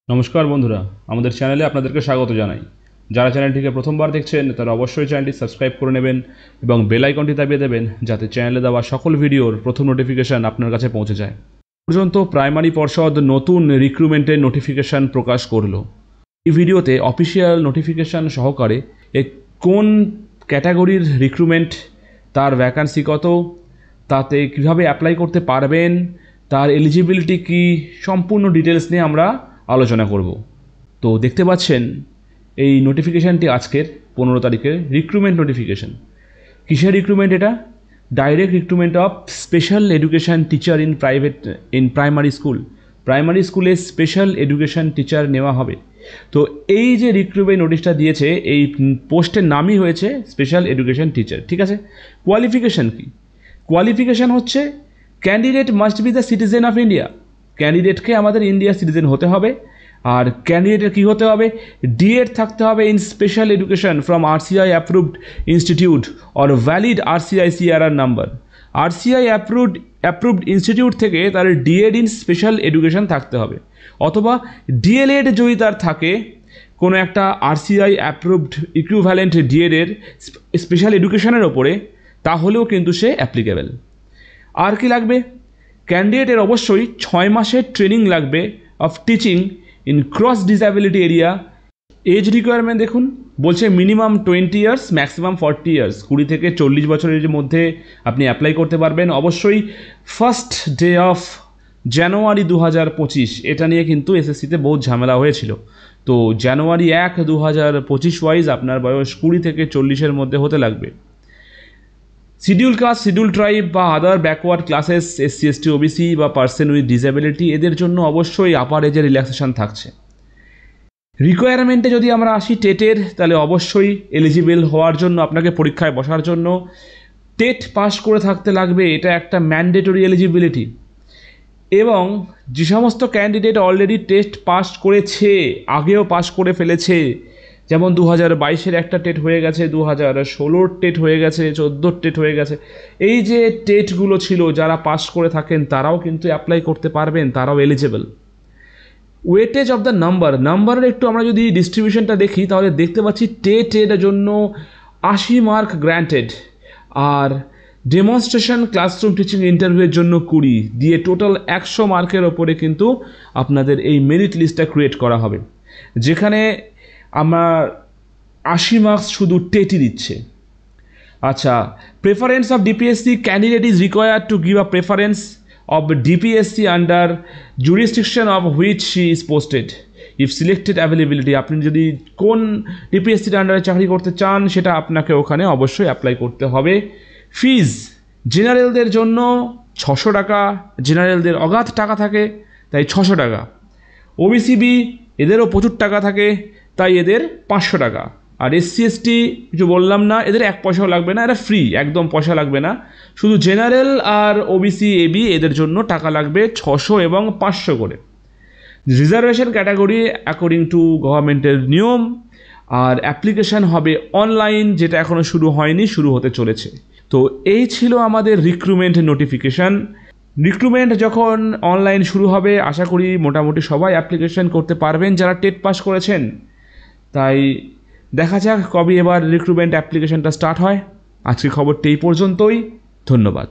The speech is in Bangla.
নমস্কার বন্ধুরা, আমাদের চ্যানেলে আপনাদেরকে স্বাগত জানাই। যারা চ্যানেলটিকে প্রথমবার দেখছেন তারা অবশ্যই চ্যানেলটি সাবস্ক্রাইব করে নেবেন এবং বেল আইকনটি দাবিয়ে দেবেন যাতে চ্যানেলে দেওয়া সকল ভিডিওর প্রথম নোটিফিকেশান আপনার কাছে পৌঁছে যায়। পর্যন্ত প্রাইমারি পর্ষদ নতুন রিক্রুটমেন্টের নোটিফিকেশান প্রকাশ করলো। এই ভিডিওতে অফিসিয়াল নোটিফিকেশান সহকারে কোন ক্যাটাগরির রিক্রুটমেন্ট, তার ভ্যাকান্সি কত, তাতে কীভাবে অ্যাপ্লাই করতে পারবেন, তার এলিজিবিলিটি কী, সম্পূর্ণ ডিটেলস নিয়ে আমরা আলোচনা করব। তো দেখতে পাচ্ছেন এই নোটিফিকেশানটি আজকের 15 তারিখের রিক্রুটমেন্ট নোটিফিকেশান। কিসের রিক্রুটমেন্ট এটা? Direct recruitment of special education teacher in primary school. Primary স্কুলে স্পেশাল এডুকেশান টিচার নেওয়া হবে। তো এই যে রিক্রুটমেন্ট নোটিশটা দিয়েছে, এই পোস্টের নামই হয়েছে স্পেশাল এডুকেশান টিচার। ঠিক আছে, কোয়ালিফিকেশান কি? কোয়ালিফিকেশান হচ্ছে candidate must be the citizen of India. ক্যান্ডিডেটকে আমাদের ইন্ডিয়ার সিটিজেন হতে হবে। আর ক্যান্ডিডেটের কী হতে হবে? ডিএড থাকতে হবে in special education from RCI approved institute or valid RCI CRR number. RCI approved institute থেকে তার ডিএড ইন স্পেশাল এডুকেশন থাকতে হবে, অথবা ডিএলএড যদি তার থাকে কোনো একটা আরসিআই অ্যাপ্রুভড ইকুইভ্যালেন্ট ডিএডের স্পেশাল এডুকেশনের ওপরে, তাহলেও কিন্তু সে অ্যাপ্লিকেবল। আর কি লাগবে? ক্যান্ডিডেটের অবশ্যই 6 মাসের ট্রেনিং লাগবে of teaching in cross disability area. Age requirement দেখুন, বলছে মিনিমাম 20 ইয়ার্স, ম্যাক্সিমাম 40 ইয়ার্স। 20 থেকে 40 বছরের মধ্যে আপনি অ্যাপ্লাই করতে পারবেন। অবশ্যই ফার্স্ট ডে অফ জানুয়ারি 2025, এটা নিয়ে কিন্তু এসএসসিতে বহুত ঝামেলা হয়েছিল। তো জানুয়ারি 1, 2025 ওয়াইজ আপনার বয়স 20 থেকে 40-এর মধ্যে হতে লাগবে। শিডিউল কাস্ট, শিডিউল ট্রাইব বা আদার backward classes, SC ST OBC বা পার্সন উইথ ডিসএবিলিটি, এদের জন্য অবশ্যই আপার এজের রিল্যাক্সেশন থাকছে। রিকোয়ারমেন্টে যদি আমরা আসি টেটের, তাহলে অবশ্যই এলিজিবল হওয়ার জন্য আপনাকে পরীক্ষায় বসার জন্য টেট পাস করে থাকতে লাগবে। এটা একটা ম্যান্ডেটরি এলিজিবিলিটি। এবং যে সমস্ত ক্যান্ডিডেট অলরেডি টেস্ট পাস করেছে, আগেও পাস করে ফেলেছে, যেমন 2022-এর একটা টেট হয়ে গেছে, 2016-র টেট হয়ে গেছে, 14-র টেট হয়ে গেছে, এই যে টেটগুলো ছিল, যারা পাস করে থাকেন তারাও কিন্তু অ্যাপ্লাই করতে পারবেন, তারাও এলিজেবল। ওয়েটেজ অফ দ্য নাম্বারের একটু আমরা যদি ডিস্ট্রিবিউশনটা দেখি, তাহলে দেখতে পাচ্ছি টেটের জন্য 80 মার্ক গ্র্যান্টেড, আর ডেমনস্ট্রেশন ক্লাসরুম টিচিং ইন্টারভিউয়ের জন্য 20 দিয়ে টোটাল 100 মার্কের ওপরে কিন্তু আপনাদের এই মেরিট লিস্টটা ক্রিয়েট করা হবে, যেখানে আমার 80 মার্কস শুধু টেটই দিচ্ছে। আচ্ছা, preference of DPSC, candidate is required to give a preference of DPSC under jurisdiction of which she is posted if selected availability. আপনি যদি কোন ডিপিএসসির আন্ডারে চাকরি করতে চান, সেটা আপনাকে ওখানে অবশ্যই অ্যাপ্লাই করতে হবে। ফিজ, জেনারেলদের জন্য 600 টাকা, জেনারেলদের অগাধ টাকা থাকে তাই 600 টাকা। ওবিসিবি, এদেরও প্রচুর টাকা থাকে তাই এদের 500 টাকা। আর এসসি এসটি কিছু বললাম না, এদের 1 পয়সাও লাগবে না, এরা ফ্রি, একদম পয়সা লাগবে না। শুধু জেনারেল আর ওবিসি এবি এদের জন্য টাকা লাগবে 600 এবং 500 করে। রিজার্ভেশন ক্যাটাগরি অ্যাকর্ডিং টু গভর্নমেন্টের নিয়ম। আর অ্যাপ্লিকেশান হবে অনলাইন, যেটা এখনও শুরু হয়নি, শুরু হতে চলেছে। তো এই ছিল আমাদের রিক্রুটমেন্ট নোটিফিকেশান। রিক্রুটমেন্ট যখন অনলাইন শুরু হবে, আশা করি মোটামুটি সবাই অ্যাপ্লিকেশান করতে পারবেন যারা টেট পাস করেছেন। তাই দেখা যাক কবে এবার রিক্রুটমেন্ট অ্যাপ্লিকেশানটা স্টার্ট হয়। আজকে খবরটি এই পর্যন্তই। ধন্যবাদ।